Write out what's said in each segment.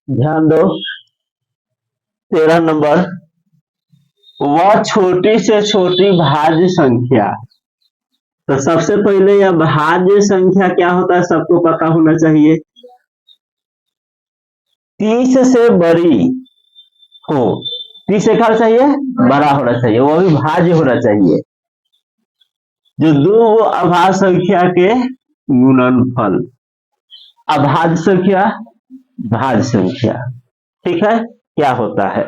ध्यान दो। 13 नंबर, वह छोटी से छोटी भाज्य संख्या। तो सबसे पहले यह भाज्य संख्या क्या होता है सबको पता होना चाहिए। 30 से बड़ी हो, 30 से क्या चाहिए, बड़ा होना चाहिए, वो भी भाज्य होना चाहिए। जो दो अभाज्य संख्या के गुणनफल, अभाज्य संख्या, भाज्य संख्या, ठीक है, क्या होता है।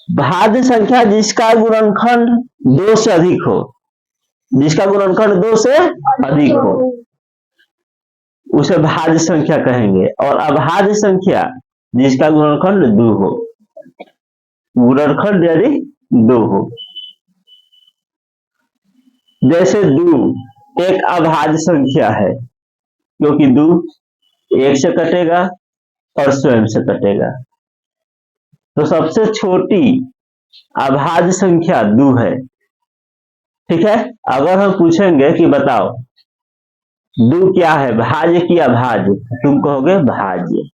भाज्य संख्या जिसका गुणनखंड 2 से अधिक हो, जिसका गुणनखंड 2 से अधिक हो उसे भाज्य संख्या कहेंगे। और अभाज्य संख्या जिसका गुणनखंड 2 हो, गुणनखंड यदि 2 हो। जैसे 2 एक अभाज्य संख्या है क्योंकि 2 1 से कटेगा और स्वयं से कटेगा। तो सबसे छोटी अभाज्य संख्या 2 है, ठीक है। अगर हम पूछेंगे कि बताओ 2 क्या है, भाज्य की अभाज्य, तुम कहोगे भाज्य।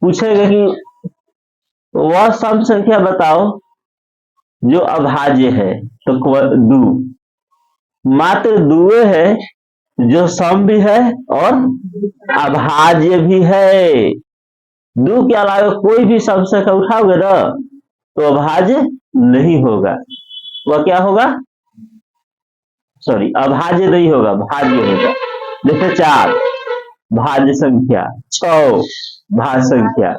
पूछेंगे कि वह सम संख्या बताओ जो अभाज्य है, तो 2 मात्र 2 है जो सम भी है और अभाज्य भी है। 2 के अलावा कोई भी सम संख्या उठाओगे ना तो अभाज्य नहीं होगा, वह क्या होगा, सॉरी अभाज्य नहीं होगा, भाज्य होगा। जैसे 4 भाज्य संख्या, 6 भाज्य संख्या।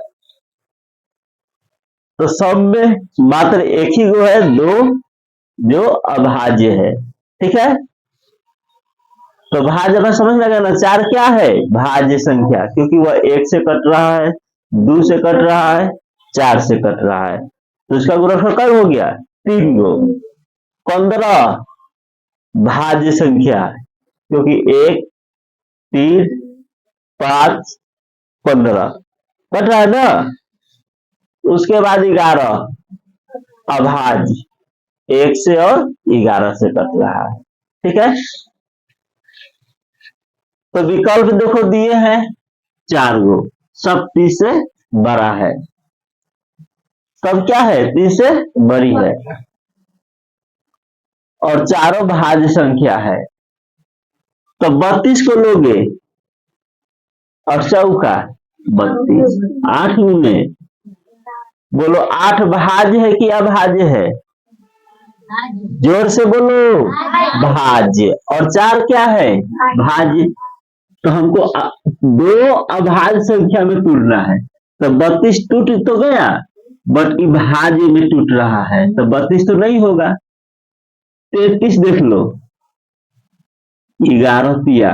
तो सब में मात्र एक ही गो है 2 जो अभाज्य है, ठीक है। तो भाज्य का समझ लगा ना, 4 क्या है, भाज्य संख्या, क्योंकि वह 1 से कट रहा है, 2 से कट रहा है, 4 से कट रहा है, तो इसका गुणनफल कब हो गया, 3 गो। 15 भाज्य संख्या, क्योंकि 1 3 5 15 कट रहा है ना। उसके बाद 11 अभाज्य, 1 से और 11 से कट रहा है, ठीक है। तो विकल्प देखो दिए हैं 4 गो, सब 30 से बड़ा है, सब क्या है 30 से बड़ी है, और चारों भाज्य संख्या है। तो 32 को लोगे और चौका 32, 8 में बोलो 8 भाज्य है कि अभाज्य है, जोर से बोलो, भाज्य। और 4 क्या है, भाज्य। तो हमको 2 अभाज्य संख्या में टूटना है, तो 32 टूट तो गया बट भाज्य में टूट रहा है, तो 32 तो नहीं होगा। 33 देख लो, 11 तिया,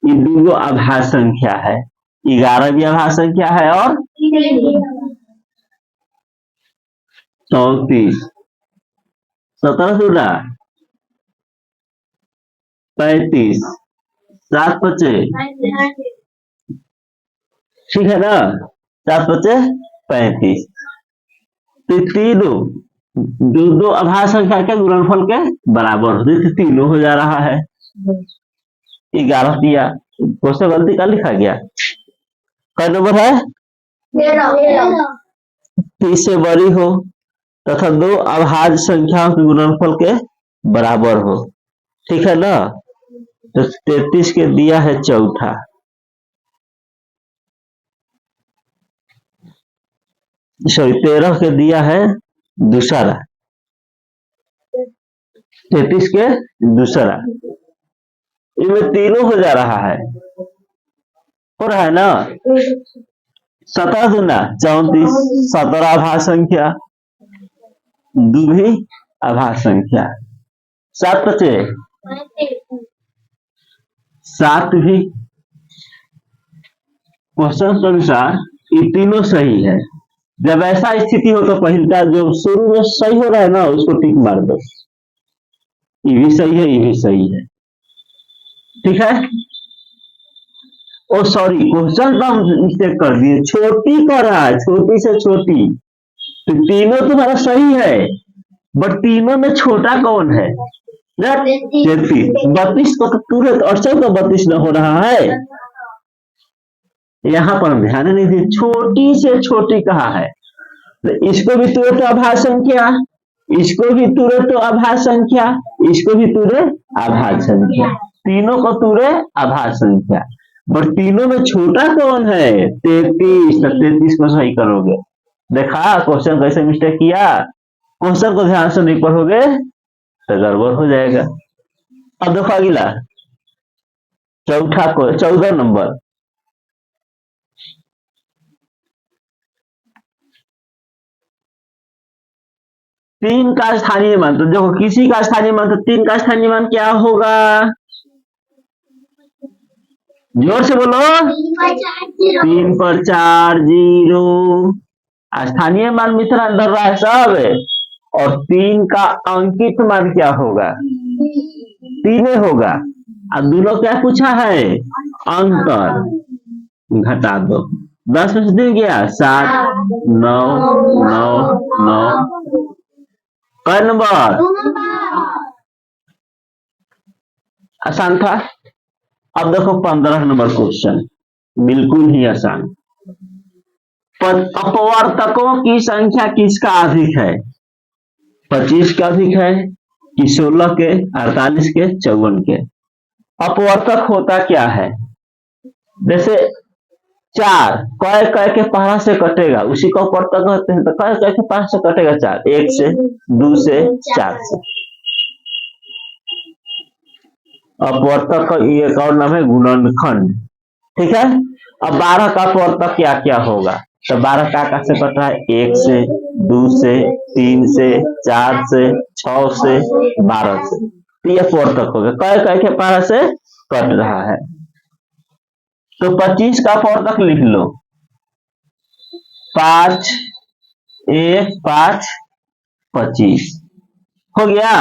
ये 2 अभाज्य संख्या है, 11 भी अभाज्य संख्या है, और 34, 17 दूना 35, 7 बचे, ठीक है ना, 7 बचे 35। तो तीनों 2 अभाज्य संख्या के गुणनफल के बराबर हो, तो तीनों हो जा रहा है। 11 दिया, क्वेश्चन गलती का लिखा गया, क्या नंबर है, 30 से बड़ी हो तथा 2 अभाज्य संख्याओं के गुणनफल के बराबर हो, ठीक है ना। तो 33 के दिया है चौथा, सॉरी 13 के दिया है दूसरा, 33 के दूसरा, इनमें तीनों हो जा रहा है, हो रहा है ना। 17 दूना 34, 17 अभाज्य संख्या, 2 भी अभाज्य संख्या, 7 बचे, 7 भी। क्वेश्चन के अनुसार ये तीनों सही है। जब ऐसा स्थिति हो तो पहला जो शुरू में सही हो रहा है ना उसको टिक मार दो, ये भी सही है, ये भी सही है, ठीक है। ओ सॉरी, क्वेश्चन का मिस्टेक कर दिए, छोटी कर रहा है, छोटी से छोटी, तो तीनों तुम्हारा सही है, बट तीनों में छोटा कौन है, 33, 32 को तो पूरे तो 68 को 32 न हो रहा है। यहाँ पर हम ध्यान नहीं दिए, छोटी से छोटी कहा है, तो इसको भी तुरे तो अभाज्य संख्या, इसको भी तुरे तो अभाज्य संख्या, इसको भी तुरे अभाज्य संख्या, तीनों को तुरे अभाज्य संख्या, पर तीनों में छोटा कौन है? 33, तो 33 को सही करोगे। देखा क्वेश्चन कैसे मिस्टेक किया? क्वेश्चन को ध्यान से नहीं पढ़ोगे तो गड़बड़ हो जाएगा। अब देखो अगला चौथा को 14 नंबर, तीन का स्थानीय मान। तो देखो किसी का स्थानीय मान, तो तीन का स्थानीय मान क्या होगा? जोर से बोलो। 3 पर 4 0। स्थानीय मान मित्र अंदर रहा है सब, और 3 का अंकित मान क्या होगा? 3 होगा। अब दोनों क्या पूछा है? अंतर। घटा दो, 10 में से 3 गया 7, 9 9 9। क नंबर? आसान था। अब देखो 15 नंबर क्वेश्चन, बिल्कुल ही आसान। अपवर्तकों की संख्या किसका अधिक है? 25 का अधिक है कि 16 के, 48 के, 54 के? अपवर्तक होता क्या है? जैसे 4 क के पहाड़ा से कटेगा, उसी को अपवर्तक कहते हैं। तो क के पहाड़ से कटेगा 4, 1 से, 2 से, 4 से। अपवर्तक का एक और नाम है गुणनखंड। ठीक है। अब 12 का अपवर्तक क्या क्या होगा? तो 12 का से कट रहा है 1 से, 2 से, 3 से, 4 से, 6 से, 12 से। तो ये अपवर्तक होगा, क के पहाड़ा से कट रहा है। तो 25 का अपवर्तक लिख लो, 5 1 5 25 हो गया।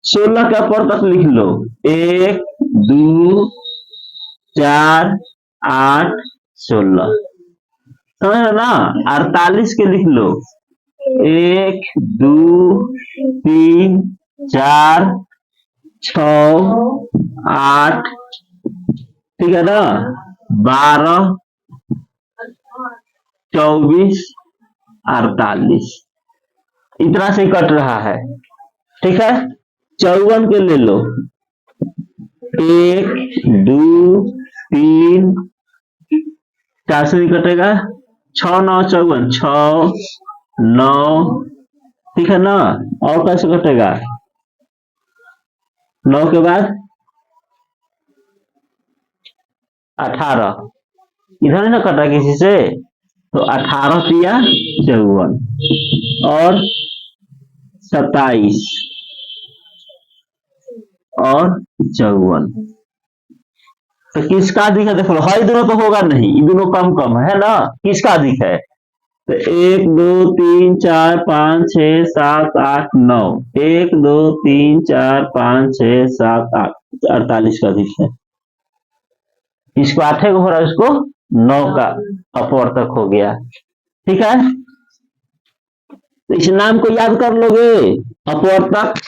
16 का अपवर्तक लिख लो, 1 2 4 8 16, समझ ना। 48 के लिख लो, 1 2 3 4 6 8, ठीक है ना, 12 24 48, इतना से कट रहा है। ठीक है। 54 के ले लो, 1 2 3 4 से कटेगा, 6 9 54, 6 9, ठीक है ना। और कैसे कटेगा? 9 के बाद 18, इधर ना कटा किसी से, तो 18 दिया 54 और 27 और 54। तो किसका अधिक है? देखो हर दोनों तो होगा नहीं, दोनों कम कम है ना। किसका अधिक है? तो 1 2 3 4 5 6 7 8 9, 1 2 3 4 5 6 7 8, 48 का अधिक है। इसको 8 को हो रहा है, इसको 9 का अपवर्तक हो गया। ठीक है। तो इस नाम को याद कर लोगे, अपवर्तक।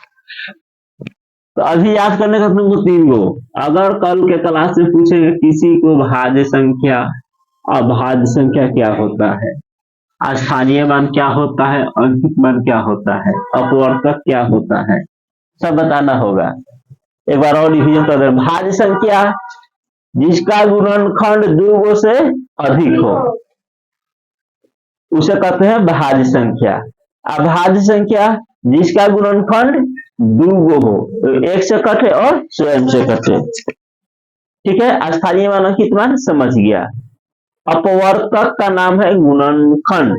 तो अभी याद करने का तुमको 3 गो। अगर कल के क्लास में पूछेंगे किसी को भाज्य संख्या, अभाज्य संख्या क्या होता है, स्थानीय मान क्या होता है, अंकित मान क्या होता है, अपवर्तक क्या होता है, सब बताना होगा। एक बार और रिवीजन कर दें। भाज्य संख्या जिसका गुणनखंड 2 से अधिक हो, उसे कहते हैं भाज्य संख्या। अभाज्य संख्या जिसका गुणनखंड 2 हो, एक से कटे और स्वयं से कटे। ठीक है। स्थानीय मान अंकित मान समझ गया। अपवर्तक का नाम है गुणनखंड।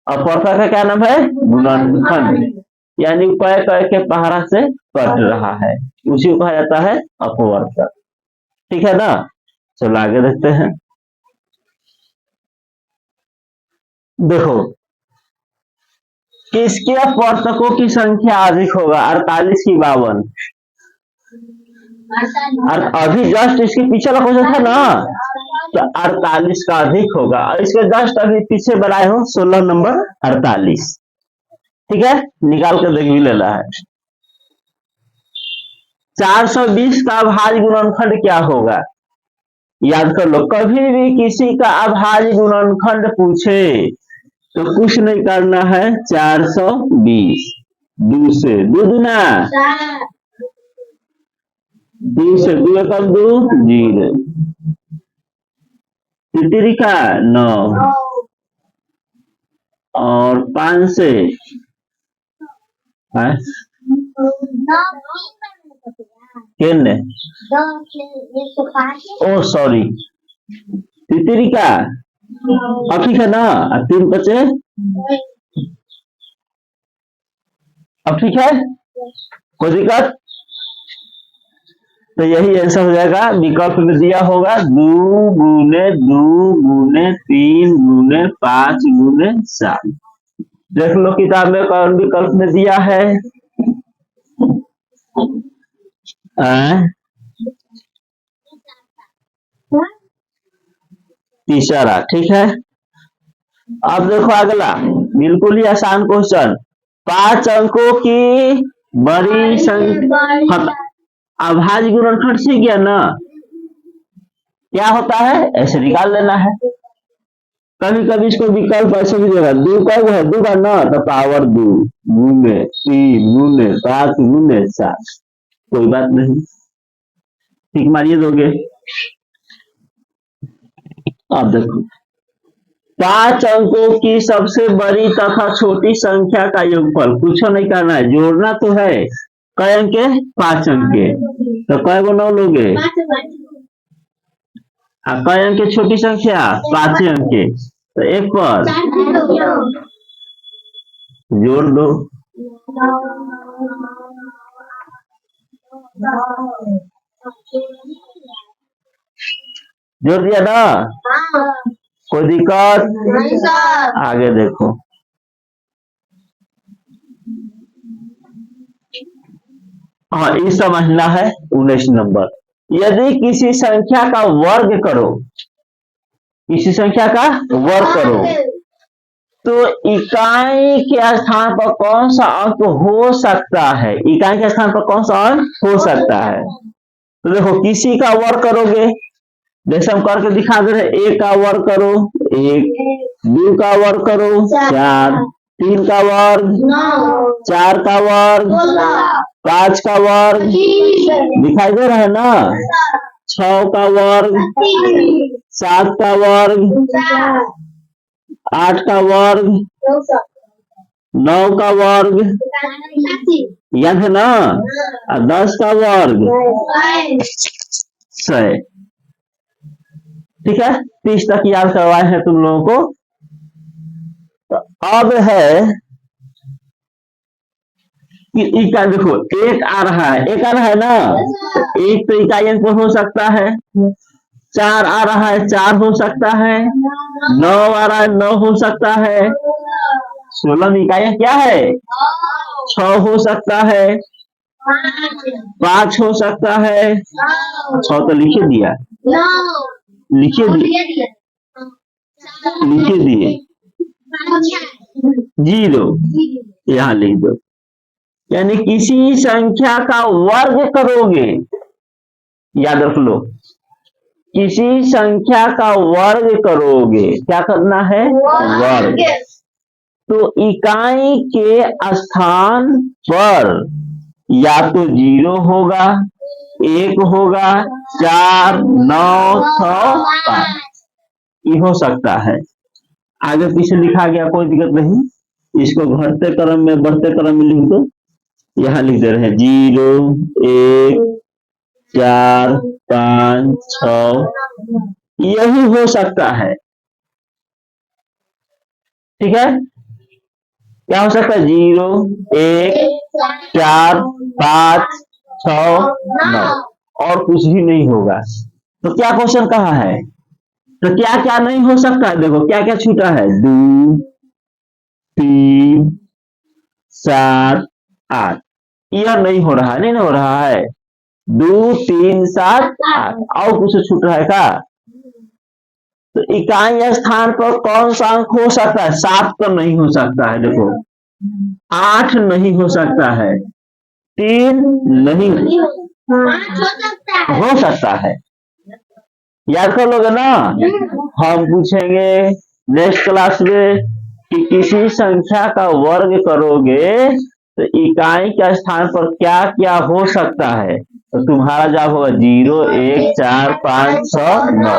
अपवर्तक का क्या नाम है? गुणनखंड। यानी क के पहाड़ा से कट रहा है, उसी को कहा जाता है अपवर्तक। ठीक है ना। चलो आगे देखते हैं। देखो किसके अपवर्तकों की संख्या अधिक होगा? 48 की 52। अभी जस्ट इसके पीछे का क्वेश्चन था ना, तो 48 का अधिक होगा। इसके जस्ट अभी पीछे बनाए हो 16 नंबर 48। ठीक है, निकाल कर देख भी लेना है। 420 का अभाज्य गुणनखंड क्या होगा? याद कर लो, कभी भी किसी का अभाज्य गुणनखंड पूछे तो कुछ नहीं करना है, 420 2 से 2 दूना 2 से 2 एकम 2 0 तितरी का 9 और 5 से कितने? ओ सॉरी, तितरी का अब ठीक है ना, 3 बचे, अब ठीक है, कोई दिक्कत? तो यही आंसर हो जाएगा। विकल्प में दिया होगा 2 गुने 2 गुने 3 गुने 5 गुने 7। देख लो किताब में कौन विकल्प में दिया है। तीसरा, ठीक है। अब देखो अगला बिल्कुल ही आसान क्वेश्चन, 5 अंकों की बड़ी संख्या, अभाज्य गुणनखंड से गया ना, क्या होता है ऐसे निकाल लेना है। कभी कभी इसको विकल्प ऐसे भी देगा, 2 का है 2 का ना, तो पावर 2 गुने 3 गुने 5 गुने 7, कोई बात नहीं, ठीक मारिए दोगे। अब देखो 5 अंकों की सबसे बड़ी तथा छोटी संख्या का योगफल, कुछ नहीं करना है, जोड़ना तो है। कई अंक के? 5 अंक के, तो कई गो 9 लोगे? कई अंक के छोटी संख्या? 5 अंक के, तो 1 पर जोड़ दो। जोड़ दिया ना? कोई दिक्कत? आगे देखो, हाँ ये समझना है। 19 नंबर, यदि किसी संख्या का वर्ग करो, किसी संख्या का वर्ग करो, तो इकाई के स्थान पर कौन सा अंक हो सकता है? इकाई के स्थान पर कौन सा अंक हो सकता है? तो देखो किसी का वर्ग करोगे, जैसे हम करके दिखा दे रहे, 1 का वर्ग करो 1, 2 का वर्ग करो 4, 3 का वर्ग 4 का वर्ग 5 का वर्ग दिखाई दे रहा है ना, 6 का वर्ग 7 का वर्ग 8 का वर्ग 9 का वर्ग, याद है ना, 10 का वर्ग 100, ठीक है। 30 तक याद करवाए हैं तुम लोगों को। तो अब है कि इका देखो 1 आ रहा है, 1 आ रहा है ना, तो 1 तो इकाई अंक हो सकता है, 4 आ रहा है 4 हो सकता है, 9 आ रहा है 9 हो सकता है, 16 में इकाई क्या है 6 हो सकता है, 5 हो सकता है, 6 तो लिखे दिया, लिखे दिए, लिखे दिए 0 यहाँ लिख दो। यानी किसी संख्या का वर्ग करोगे, याद रख लो, किसी संख्या का वर्ग करोगे, क्या करना है वर्ग, तो इकाई के स्थान पर या तो 0 होगा, 1 होगा, 4 9 6 5, ये हो सकता है। आगे पीछे लिखा गया कोई दिक्कत नहीं, इसको घटते क्रम में बढ़ते क्रम में लिख दो। यहाँ लिख दे रहे हैं 0 1 4 5 6, यही हो सकता है, ठीक है। क्या हो सकता है 0 1 4 5 6 9, और कुछ भी नहीं होगा। तो क्या क्वेश्चन कहा है, तो क्या क्या नहीं हो सकता है, देखो क्या क्या छूटा है, 2 3 7 8, यह नहीं हो रहा है, नहीं हो रहा है, 2 3 7 8, और कुछ छूट रहा है क्या? तो इकाई स्थान पर कौन सा अंक हो सकता है, 7 तो नहीं हो सकता है, देखो 8 नहीं हो सकता है, 3 नहीं, हो सकता है, याद कर लोगे ना। हम पूछेंगे नेक्स्ट क्लास में कि किसी संख्या का वर्ग करोगे तो इकाई के स्थान पर क्या क्या हो सकता है, तो तुम्हारा जवाब होगा 0, 1, 4, 5, 6, 9।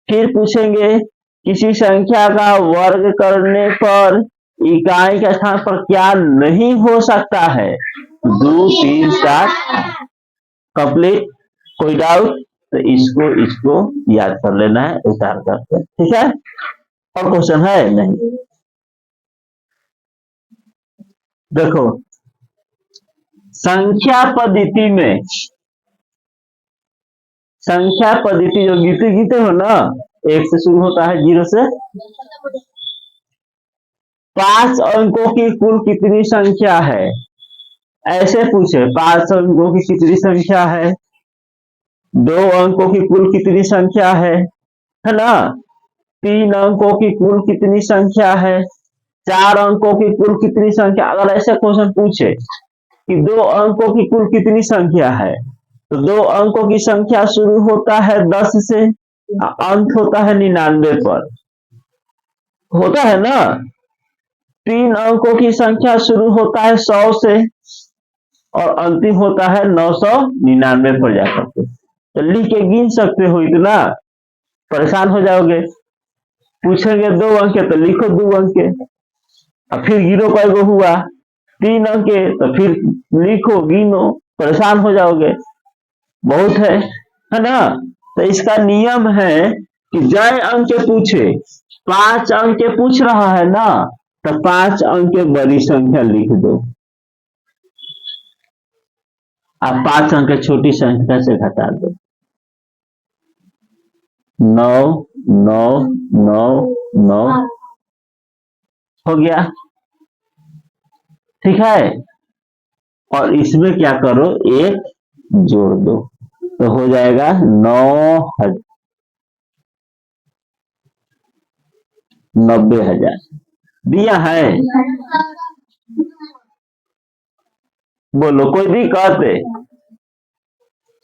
फिर पूछेंगे किसी संख्या का वर्ग करने पर इकाई के स्थान पर क्या नहीं हो सकता है, 2, 3, 4 कंप्लीट। कोई डाउट तो इसको याद कर लेना है उतार करके, ठीक है। और क्वेश्चन है नहीं, देखो संख्या पद्धति में, संख्या पद्धति जो गीते हो ना, 1 से शुरू होता है 0 से 5 अंकों की कुल कितनी संख्या है, ऐसे पूछे 5 अंकों की कितनी संख्या है, 2 अंकों की कुल कितनी संख्या है ना, 3 अंकों की कुल कितनी संख्या है, 4 अंकों की कुल कितनी संख्या। अगर ऐसे क्वेश्चन पूछे कि 2 अंकों की कुल कितनी संख्या है, तो 2 अंकों की संख्या शुरू होता है 10 से, अंत होता है 99 पर, होता है ना। 3 अंकों की संख्या शुरू होता है 100 से और अंतिम होता है 999 पर जाकर के। तो लिख के गिन सकते हो, इतना परेशान हो जाओगे। पूछेंगे 2 अंक तो लिखो 2 अंक, और फिर गिनो कईगो हुआ, 3 अंक तो फिर लिखो गिनो, परेशान हो जाओगे, बहुत है ना। तो इसका नियम है कि जय अंक पूछे, 5 अंक पूछ रहा है ना, तो 5 अंक बड़ी संख्या लिख दो, आप 5 अंक छोटी संख्या से घटा दो। 9 9 9 9 हो गया, ठीक है। और इसमें क्या करो, 1 जोड़ दो तो हो जाएगा 90,000 दिया है। बोलो कोई दिक्कत है,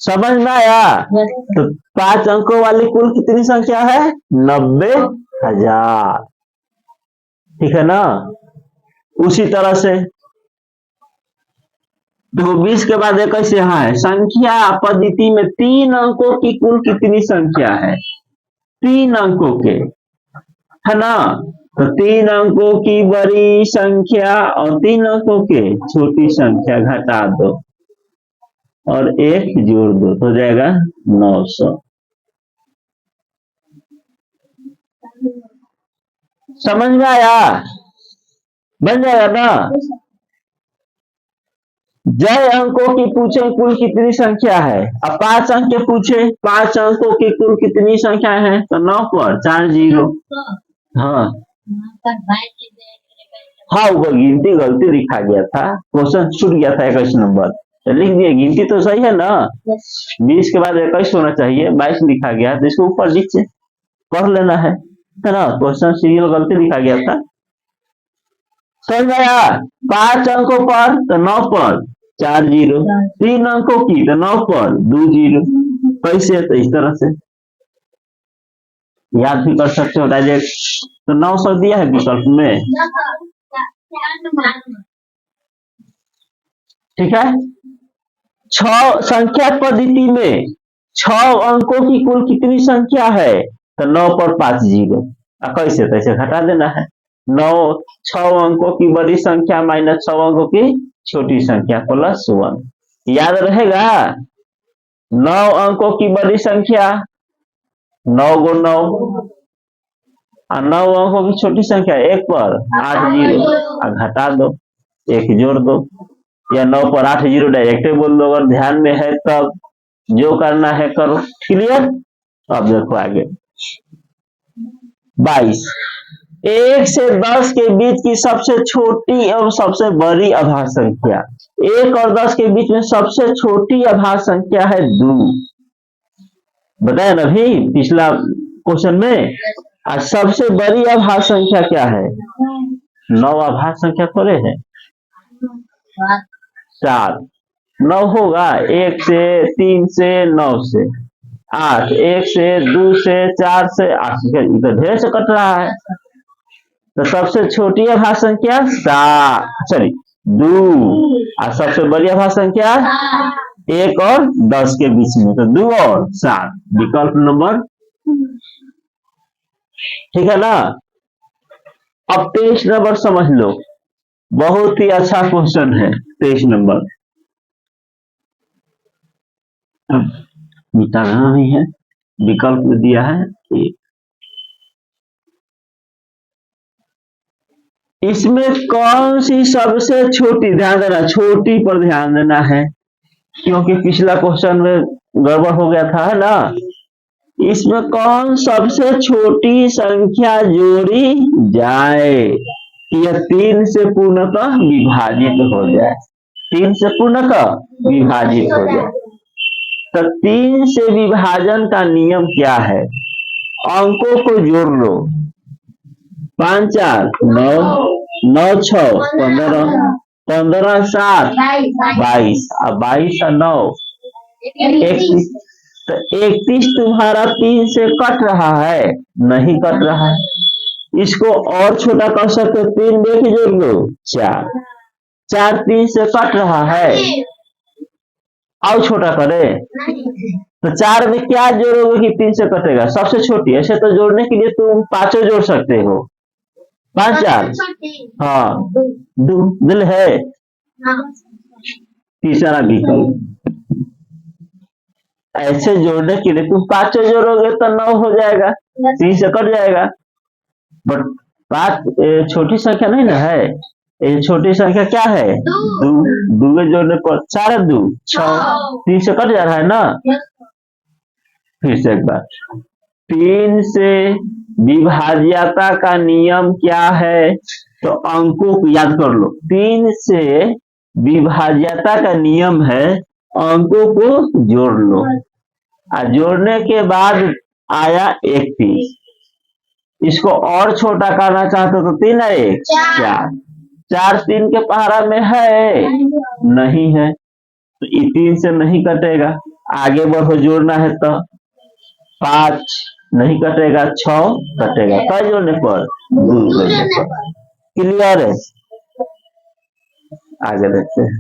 समझ में आया। तो 5 अंकों वाली कुल कितनी संख्या है, 90,000, ठीक है ना। उसी तरह से देखो 20 के बाद 21 यहाँ है, संख्या पद्धति में 3 अंकों की कुल कितनी संख्या है, 3 अंकों के, है ना। तो 3 अंकों की बड़ी संख्या और 3 अंकों के छोटी संख्या घटा दो और 1 जोड़ दो तो हो जाएगा 900। समझ में आया, बन जाएगा ना। जय अंकों की पूछे कुल कितनी संख्या है, अब 5 अंक के पूछे 5 अंकों की कुल कितनी संख्या है, तो 9 पर 4 जीरो। हाँ हाँ, वो गिनती गलती लिखा गया था, क्वेश्चन छूट गया था 21 नंबर, तो लिख दिए, गिनती तो सही है ना। 20 के बाद 21 होना चाहिए, 22 लिखा गया, तो इसको ऊपर नीचे पढ़ लेना है ना। क्वेश्चन सीरियल गलती लिखा गया था, समझ में आया। 5 अंकों पर तो 9 पर 4 जीरो, 3 अंकों की तो 9 पर 2 जीरो, कैसे, तो इस तरह से याद भी कर सकते हो डायरेक्ट। तो 900 दिया है विकल्प में, ठीक है। 6 संख्या पद्धति में 6 अंकों की कुल कितनी संख्या है, तो 9 पर 5 जीरो, कैसे तैसे घटा देना है। 6 अंकों की बड़ी संख्या माइनस 6 अंकों की छोटी संख्या प्लस 1, याद रहेगा। 9 अंकों की बड़ी संख्या 9 × 9 और 9 अंकों की छोटी संख्या 1 पर 8 जीरो, घटा दो 1 जोड़ दो, या 9 पर 8 जीरो डायरेक्ट बोल दो, अगर ध्यान में है तब, जो करना है करो, क्लियर। अब देखो आगे 22, 1 से 10 के बीच की सबसे छोटी एवं सबसे बड़ी अभाज्य संख्या, 1 और 10 के बीच में सबसे छोटी अभाज्य संख्या है 2, बताया ना भी पिछला क्वेश्चन में। और सबसे बड़ी अभाज्य संख्या क्या है, 9 अभाज्य संख्या थोड़े है, 4, 9 होगा, 1 से, 3 से, 9 से, 8, 1 से, 2 से, 4 से, 8 से, इधर ढेर से कट रहा है। तो सबसे छोटी अभाज्य संख्या 2 और सबसे बड़ी अभाज्य संख्या 1 और 10 के बीच में, तो 2 और 7 विकल्प नंबर, ठीक है ना। अब 23 नंबर समझ लो, बहुत ही अच्छा क्वेश्चन है 23 नंबर। मिटाना नहीं है, विकल्प में दिया है कि इसमें कौन सी सबसे छोटी, ध्यान देना, छोटी पर ध्यान देना है, क्योंकि पिछला क्वेश्चन में गड़बड़ हो गया था, है ना। इसमें कौन सबसे छोटी संख्या जोड़ी जाए कि यह 3 से पूर्णतः विभाजित हो जाए, 3 से पूर्णतः विभाजित हो जाए। तो 3 से विभाजन का नियम क्या है, अंकों को जोड़ लो, 5 4 9, 9 6 15, 15 7 22 और 22 और 9 31। तो 31 तुम्हारा 3 से कट रहा है, नहीं कट रहा है, इसको और छोटा कर सकते हो, 3 देख जोड़ लो 4, 4 3 से कट रहा है, और छोटा करे तो 4 में क्या जोड़ोगे कि 3 से कटेगा, सबसे छोटी। ऐसे तो जोड़ने के लिए तुम 5 जोड़ सकते हो, 5 4, हाँ, दिल है तीसरा विकल्प। ऐसे जोड़ने के लिए तुम 5 जोड़ोगे तो 9 हो जाएगा, 3 से कट जाएगा, बट 5 छोटी संख्या नहीं ना है, ये छोटी संख्या क्या है, 2 के जोड़ने पर 4 2 6, 3 से कट जा रहा है ना। फिर से एक बार, 3 से विभाज्यता का नियम क्या है, तो अंकों को याद कर लो, 3 से विभाज्यता का नियम है अंकों को जोड़ लो, और जोड़ने के बाद आया 31, इसको और छोटा करना चाहते तो 3 है 1 4, 4 3 के पहाड़ा में है नहीं है, तो 3 से नहीं कटेगा, आगे बढ़ो जोड़ना है तो 5 नहीं कटेगा, 6 कटेगा, कई जोड़ने पर 2 जोड़ने पर। क्लियर है, आगे देखते हैं।